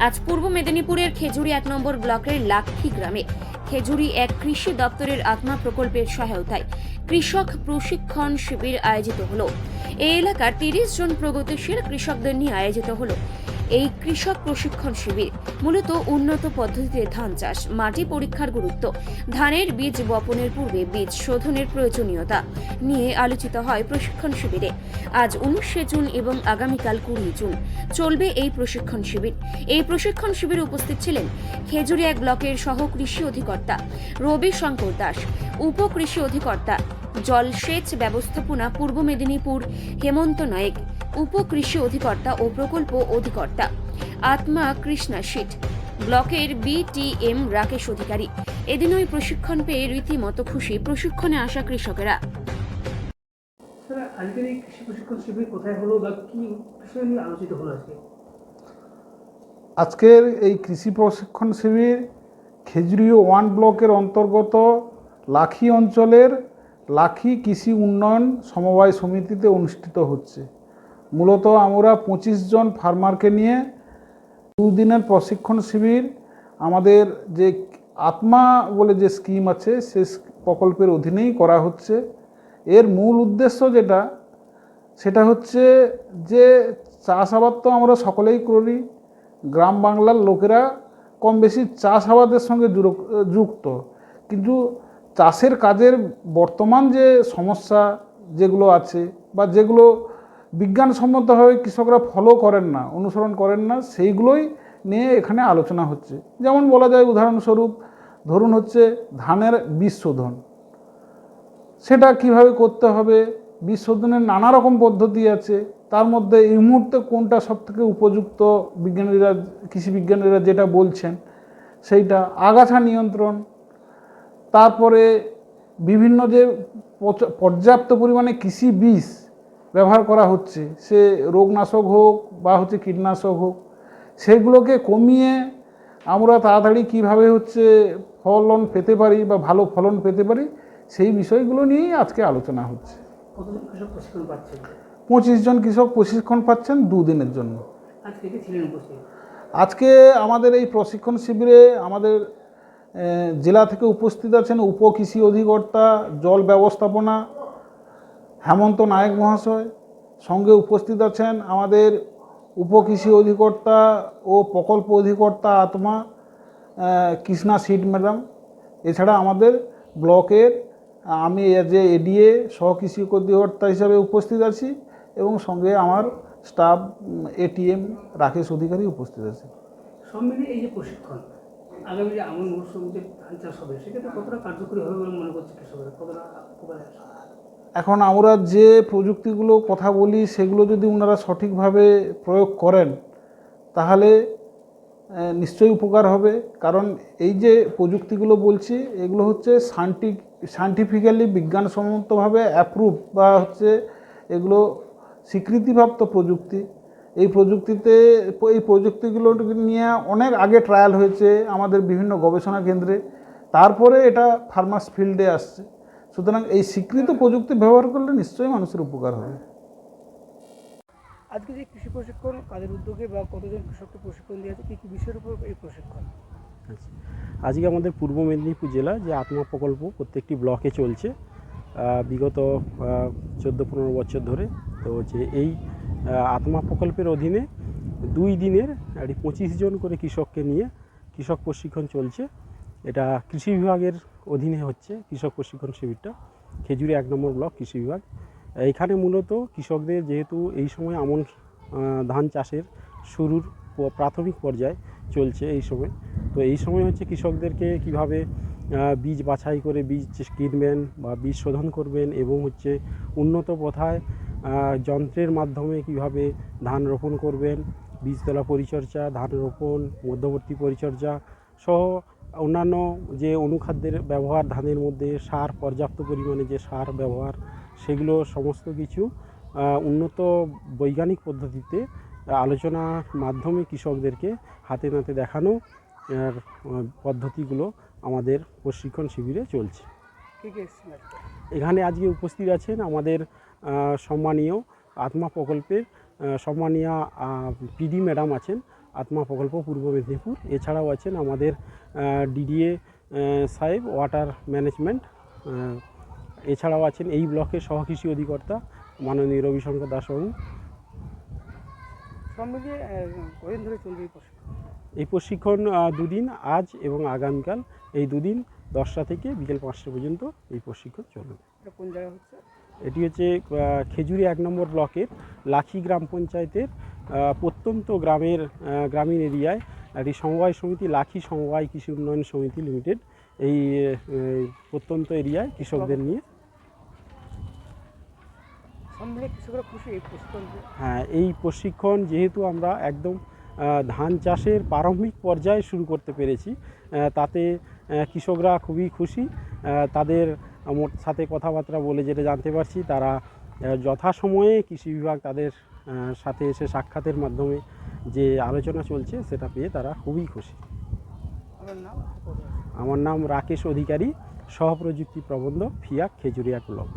আজ পূর্ব মেদিনীপুরের খেজুরি 1 নম্বর ব্লকের লাক্ষী গ্রামে খেজুরি এক কৃষি দপ্তরের আত্মা প্রকল্পের সহায়তায় কৃষক প্রশিক্ষণ শিবির আয়োজিত হলো। এই এলাকার 30 জন প্রগতিশীল কৃষকদের নিয়ে আয়োজিত হলো এই কৃষক প্রশিক্ষণ শিবির। মূলত উন্নত পদ্ধতিতে ধান চাষ, মাটি পরীক্ষার গুরুত্ব, ধানের বীজ বপনের পূর্বে বীজ শোধনের প্রয়োজনীয়তা নিয়ে আলোচিত হয় প্রশিক্ষণ শিবিরে। আজ 19শে জুন এবং আগামীকাল 20 জুন চলবে এই প্রশিক্ষণ শিবির। এই প্রশিক্ষণ শিবিরে উপস্থিত ছিলেন খেজুরি 1 ব্লকের সহ কৃষি অধিকর্তা রবি শঙ্কর দাস, উপ কৃষি অধিকর্তা জলসেচ ব্যবস্থাপনা পূর্ব মেদিনীপুর হেমন্ত নায়েক, উপ কৃষি অধিকর্তা ও প্রকল্প অধিকর্তা আত্মা কৃষ্ণা শীট, ব্লকের বিটিএম রাকেশ অধিকারী। এদিন ওই প্রশিক্ষণ পেয়ে রীতিমতো খুশি প্রশিক্ষণে আসা কৃষকেরা। আজকের এই কৃষি প্রশিক্ষণ শিবির কোথায় হলো বা কি বিষয় নিয়ে আলোচিত হলো আজকের এই কৃষি প্রশিক্ষণ শিবির খেজুরি 1 ব্লকের অন্তর্গত লাক্ষী অঞ্চলের লাক্ষী কৃষি উন্নয়ন সমবায় সমিতিতে অনুষ্ঠিত হচ্ছে। মূলত আমরা 25 জন ফার্মারকে নিয়ে 2 দিনের প্রশিক্ষণ শিবির আমাদের যে আত্মা বলে যে স্কিম আছে সেই প্রকল্পের অধীনেই করা হচ্ছে। এর মূল উদ্দেশ্য সেটা হচ্ছে যে চাষাবাদ তো আমরা সকলেই করি, গ্রাম বাংলার লোকেরা কম বেশি চাষাবাদের সঙ্গে যুক্ত, কিন্তু চাষের কাজের বর্তমান যে সমস্যা যেগুলো আছে বা যেগুলো বিজ্ঞানসম্মতভাবে কৃষকরা ফলো করেন না, অনুসরণ করেন না, সেইগুলোই নিয়ে এখানে আলোচনা হচ্ছে। যেমন বলা যায়, উদাহরণস্বরূপ ধরুন হচ্ছে ধানের বীজ শোধন, সেটা কিভাবে করতে হবে, বীজ শোধনের নানা রকম পদ্ধতি আছে, তার মধ্যে এই মুহূর্তে কোনটা সবথেকে উপযুক্ত বিজ্ঞানীরা, কৃষি বিজ্ঞানীরা যেটা বলছেন সেইটা, আগাছা নিয়ন্ত্রণ, তারপরে বিভিন্ন যে পর্যাপ্ত পরিমাণে কৃষি বীজ ব্যবহার করা হচ্ছে, সে রোগনাশক হোক বা হচ্ছে কীটনাশক হোক, সেগুলোকে কমিয়ে আমরা তাড়াতাড়ি কিভাবে হচ্ছে ফলন পেতে পারি বা ভালো ফলন পেতে পারি, সেই বিষয়গুলো নিয়েই আজকে আলোচনা হচ্ছে। কতজন কৃষক প্রশিক্ষণ পাচ্ছেন? 25 জন কৃষক প্রশিক্ষণ পাচ্ছেন 2 দিনের জন্য। আজকে কে ছিলেন উপস্থিত? আজকে আমাদের এই প্রশিক্ষণ শিবিরে আমাদের জেলা থেকে উপস্থিত আছেন উপ কৃষি অধিকর্তা জল ব্যবস্থাপনা হেমন্ত নায়েক মহাশয়, সঙ্গে উপস্থিত আছেন আমাদের উপ কৃষি অধিকর্তা ও প্রকল্প অধিকর্তা আত্মা কৃষ্ণা শীট ম্যাডাম। এছাড়া আমাদের ব্লকের আমি এজ এ এডিএ সহ কৃষি অধিকর্তা হিসাবে উপস্থিত আছি এবং সঙ্গে আমার স্টাফ এটিএম রাকেশ অধিকারী উপস্থিত আছে। সব মিলিয়ে এই যে প্রশিক্ষণ, আগামী যে আমন মরশুম যে ধান চাষ হবে সেক্ষেত্রে কতটা কার্যকরী হবে বলে মনে করছে কৃষকরা, কতটা উপকারে আসবে? এখন আমরা যে প্রযুক্তিগুলো কথা বলি সেগুলো যদি ওনারা সঠিকভাবে প্রয়োগ করেন তাহলে নিশ্চয়ই উপকার হবে। কারণ এই যে প্রযুক্তিগুলো বলছি এগুলো হচ্ছে সায়েন্টিফিক্যালি বিজ্ঞানসম্মতভাবে অ্যাপ্রুভ বা হচ্ছে এগুলো স্বীকৃতিপ্রাপ্ত প্রযুক্তি। এই প্রযুক্তিগুলো নিয়ে অনেক আগে ট্রায়াল হয়েছে আমাদের বিভিন্ন গবেষণা কেন্দ্রে, তারপরে এটা ফার্মার্স ফিল্ডে আসছে। সুতরাং এই স্বীকৃত প্রযুক্তি ব্যবহার করলে নিশ্চয়ই মানুষের উপকার হবে। আজকে যে কৃষি প্রশিক্ষণ কাদের উদ্যোগে বা কতজন কৃষককে প্রশিক্ষণ দিয়েছে, কী কী বিষয়ের উপর এই প্রশিক্ষণ? আজকে আমাদের পূর্ব মেদিনীপুর জেলা যে আত্মা প্রকল্প প্রত্যেকটি ব্লকে চলছে বিগত 14-15 বছর ধরে। তো যে এই আত্মা প্রকল্পের অধীনে 2 দিনের 25 জন করে কৃষককে নিয়ে কৃষক প্রশিক্ষণ চলছে। এটা কৃষি বিভাগের অধীনে হচ্ছে কৃষক প্রশিক্ষণ শিবিরটা, খেজুরি 1 নম্বর ব্লক কৃষি বিভাগ। এইখানে মূলত কৃষকদের যেহেতু এই সময় আমন ধান চাষের শুরুর প্রাথমিক পর্যায়ে চলছে এই সময়, তো এই সময় হচ্ছে কৃষকদেরকে কিভাবে বীজ বাছাই করে বীজ কিনবেন বা বীজ শোধন করবেন এবং হচ্ছে উন্নত প্রথায় যন্ত্রের মাধ্যমে কিভাবে ধান রোপণ করবেন, বীজতলা পরিচর্যা, ধান রোপণ, মধ্যবর্তী পরিচর্যা সহ অন্যান্য যে অনুখাদ্যের ব্যবহার, ধানের মধ্যে সার, পর্যাপ্ত পরিমাণে যে সার ব্যবহার, সেগুলো সমস্ত কিছু উন্নত বৈজ্ঞানিক পদ্ধতিতে আলোচনার মাধ্যমে কৃষকদেরকে হাতে নাতে দেখানো পদ্ধতিগুলো আমাদের প্রশিক্ষণ শিবিরে চলছে। এখানে আজকে উপস্থিত আছেন আমাদের সম্মানীয় আত্মা প্রকল্পের সম্মানীয় পিডি ম্যাডাম আছেন, আত্মা প্রকল্প পূর্ব মেদিনীপুর। এছাড়াও আছেন আমাদের ডিডিএ সাহেব ওয়াটার ম্যানেজমেন্ট। এছাড়াও আছেন এই ব্লকের সহকৃষি অধিকর্তা মাননীয় রবিশঙ্কর দাসবাবু। সব মিলিয়ে কদিন ধরে চলবে এই প্রশিক্ষণ? এই প্রশিক্ষণ দুদিন, আজ এবং আগামীকাল, এই দুদিন 10টা থেকে বিকেল 5টা পর্যন্ত এই প্রশিক্ষণ চলবে। এটা কোন জায়গায় হচ্ছে? এটি হচ্ছে খেজুরি 1 নম্বর ব্লকের লাখি গ্রাম পঞ্চায়েতের প্রত্যন্ত গ্রামীণ এরিয়ায় একটি সমবায় সমিতি, লাখি সমবায় কৃষি উন্নয়ন সমিতি লিমিটেড, এই প্রত্যন্ত এরিয়ায় কৃষকদের নিয়ে। সব মিলিয়ে কৃষকরা খুশি এই প্রশিক্ষণ পেয়ে? হ্যাঁ, এই প্রশিক্ষণ যেহেতু আমরা একদম ধান চাষের প্রারম্ভিক পর্যায়ে শুরু করতে পেরেছি, তাতে কৃষকরা খুবই খুশি। তাদের সাথে কথাবার্তা বলে যেটা জানতে পারছি, তারা যথাসময়ে কৃষি বিভাগ তাদের সাথে এসে সাক্ষাতের মাধ্যমে যে আলোচনা চলছে সেটা পেয়ে তারা খুবই খুশি। আমার নাম? আমার নাম রাকেশ অধিকারী, সহপ্রযুক্তি প্রবন্ধক, ফিয়াক, খেজুরিয়া ব্লক।